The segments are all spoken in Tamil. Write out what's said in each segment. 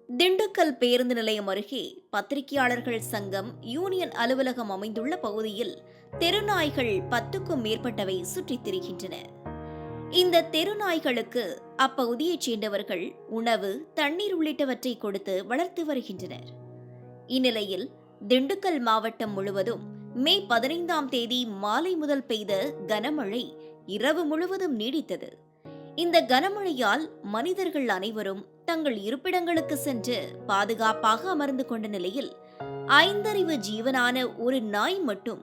திண்டுக்கல் பேருந்து நிலையம் அருகே பத்திரிகையாளர்கள் சங்கம் யூனியன் அலுவலகம் அமைந்துள்ள பகுதியில் தெருநாய்கள் 10க்கும் மேற்பட்டவை சுற்றித் திரிகின்றன. இந்த தெருநாய்களுக்கு அப்பகுதியைச் சேர்ந்தவர்கள் உணவு, தண்ணீர் உள்ளிட்டவற்றை கொடுத்து வளர்த்து வருகின்றனர். இந்நிலையில் திண்டுக்கல் மாவட்டம் முழுவதும் மே 15ஆம் தேதி மாலை முதல் பெய்த கனமழை இரவு முழுவதும் நீடித்தது. இந்த கனமழையால் மனிதர்கள் அனைவரும் தங்கள் இருப்பிடங்களுக்கு சென்று பாதுகாப்பாக அமர்ந்து கொண்ட நிலையில் 5 ஜீவனான ஒரு நாய் மட்டும்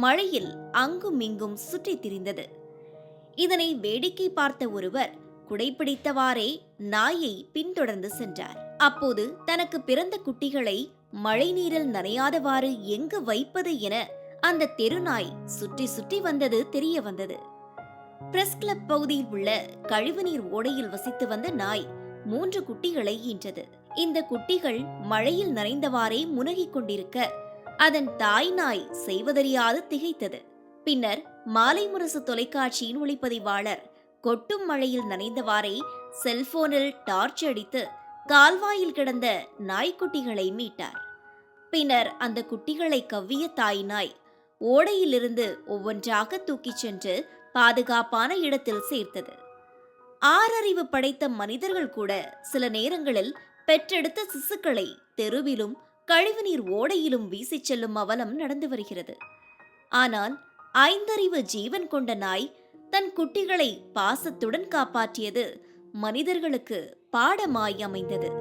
மழையில் அங்கும் இங்கும் சுற்றித் திரிந்தது. இதனை வேடிக்கை பார்த்த ஒருவர் குடைபிடித்தவாறே நாயை பின்தொடர்ந்து சென்றார். அப்போது தனக்கு பிறந்த குட்டிகளை மழை நீரில் நனையாதவாறு எங்கு வைப்பது என அந்த தெருநாய் சுற்றி சுற்றி வந்தது தெரிய வந்தது. பிரஸ் கிளப் பகுதியில் உள்ள கழிவுநீர் ஓடையில் வசித்து வந்த நாய் 3 குட்டிகளை ஈன்றது. இந்த குட்டிகள் மழையில் நனைந்தவாறே முனகிக் கொண்டிருக்க அதன் தாய் நாய் செய்வதறியாது திகைத்தது. பின்னர் மாலை முரசு தொலைக்காட்சியின் ஒளிப்பதிவாளர் கொட்டும் மழையில் நனைந்தவாறே செல்போனில் டார்ச் அடித்து கால்வாயில் கிடந்த நாய்க்குட்டிகளை மீட்டார். பின்னர் அந்த குட்டிகளை கவ்விய தாய் நாய் ஓடையிலிருந்து ஒவ்வொன்றாக தூக்கிச் சென்று பாதுகாப்பான இடத்தில் சேர்த்தது. 6 அறிவு படைத்த மனிதர்கள் கூட சில நேரங்களில் பெற்றெடுத்த சிசுக்களை தெருவிலும் கழிவுநீர் ஓடையிலும் வீசிச் செல்லும் அவலம் நடந்து வருகிறது. ஆனால் 5 அறிவு ஜீவன் கொண்ட நாய் தன் குட்டிகளை பாசத்துடன் காப்பாற்றியது மனிதர்களுக்கு பாடமாய் அமைந்தது.